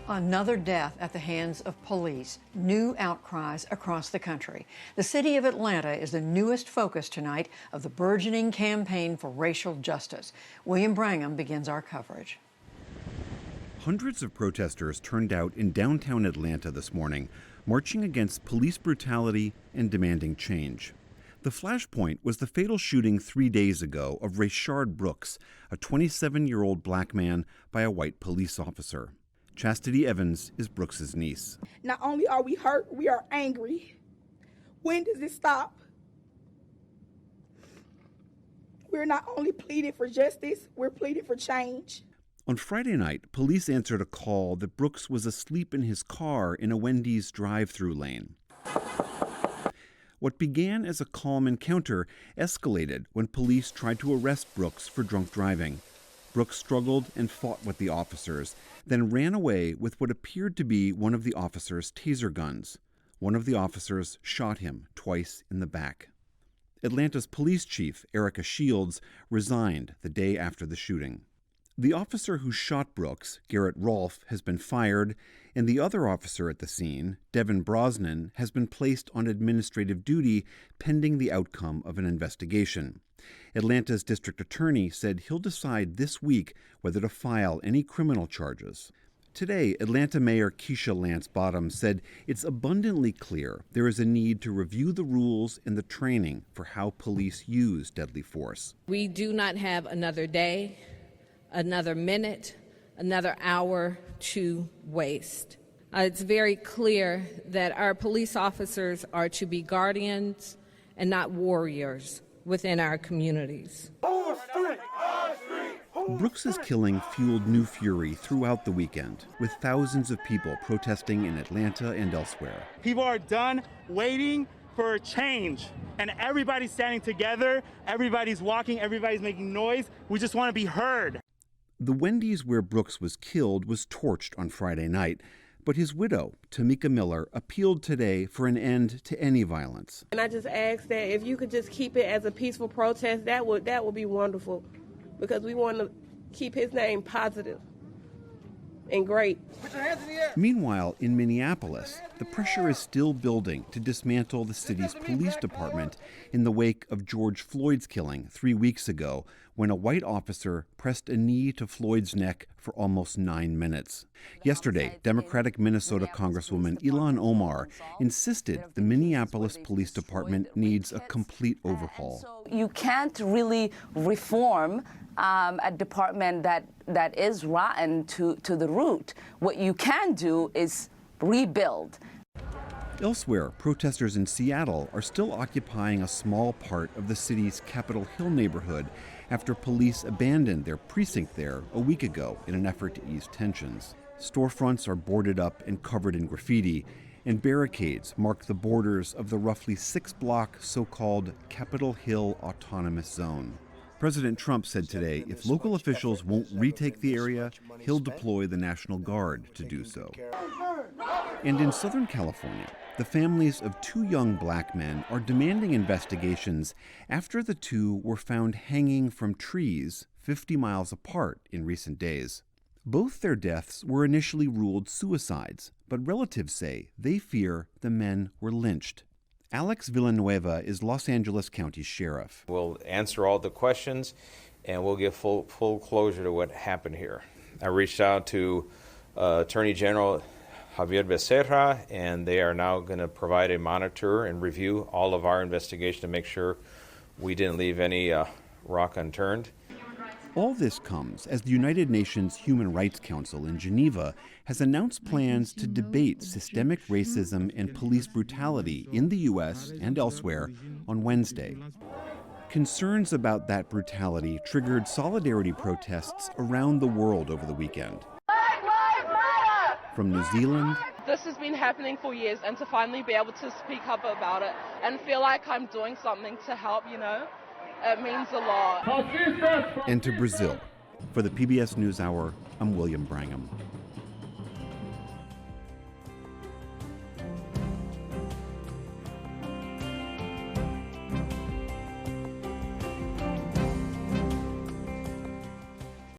Another death at the hands of police. New outcries across the country. The city of Atlanta is the newest focus tonight of the burgeoning campaign for racial justice. William Brangham begins our coverage. Hundreds of protesters turned out in downtown Atlanta this morning, marching against police brutality and demanding change. The flashpoint was the fatal shooting 3 days ago of Rayshard Brooks, a 27-year-old black man, by a white police officer. Chastity Evans is Brooks's niece. Not only are we hurt, we are angry. When does it stop? We're not only pleading for justice, we're pleading for change. On Friday night, police answered a call that Brooks was asleep in his car in a Wendy's drive-through lane. What began as a calm encounter escalated when police tried to arrest Brooks for drunk driving. Brooks struggled and fought with the officers, then ran away with what appeared to be one of the officers' taser guns. One of the officers shot him twice in the back. Atlanta's police chief, Erica Shields, resigned the day after the shooting. The officer who shot Brooks, Garrett Rolfe, has been fired, and the other officer at the scene, Devin Brosnan, has been placed on administrative duty pending the outcome of an investigation. Atlanta's district attorney said he'll decide this week whether to file any criminal charges. Today, Atlanta Mayor Keisha Lance Bottoms said it's abundantly clear there is a need to review the rules and the training for how police use deadly force. We do not have another day, another minute, another hour to waste. It's very clear that our police officers are to be guardians and not warriors within our communities. Brooks's killing fueled new fury throughout the weekend, with thousands of people protesting in Atlanta and elsewhere. People are done waiting for change, and everybody's standing together, everybody's walking, everybody's making noise. We just want to be heard. The Wendy's where Brooks was killed was torched on Friday night, but his widow, Tamika Miller, appealed today for an end to any violence. And I just ask that if you could just keep it as a peaceful protest, that would be wonderful, because we want to keep his name positive and great. Put your hands in the air. Meanwhile, in Minneapolis, the pressure is still building to dismantle the city's police department in the wake of George Floyd's killing 3 weeks ago, when a white officer pressed a knee to Floyd's neck for almost 9 minutes. Yesterday, Democratic Minnesota Congresswoman Ilhan Omar insisted the Minneapolis Police Department needs a complete overhaul. You can't really reform a department that is rotten to the root. What you can do is rebuild. Elsewhere, protesters in Seattle are still occupying a small part of the city's Capitol Hill neighborhood after police abandoned their precinct there a week ago in an effort to ease tensions. Storefronts are boarded up and covered in graffiti, and barricades mark the borders of the roughly 6-block so-called Capitol Hill Autonomous Zone. President Trump said today if local officials won't retake the area, he'll deploy the National Guard to do so. And in Southern California, the families of 2 young black men are demanding investigations after the two were found hanging from trees 50 miles apart in recent days. Both their deaths were initially ruled suicides, but relatives say they fear the men were lynched. Alex Villanueva is Los Angeles County Sheriff. We'll answer all the questions, and we'll give full closure to what happened here. I reached out to Attorney General Javier Becerra, and they are now going to provide a monitor and review all of our investigation to make sure we didn't leave any rock unturned. All this comes as the United Nations Human Rights Council in Geneva has announced plans to debate systemic racism and police brutality in the U.S. and elsewhere on Wednesday. Concerns about that brutality triggered solidarity protests around the world over the weekend. From New Zealand, this has been happening for years, and to finally be able to speak up about it and feel like I'm doing something to help, it means a lot. and to Brazil. For the PBS NewsHour, I'm William Brangham.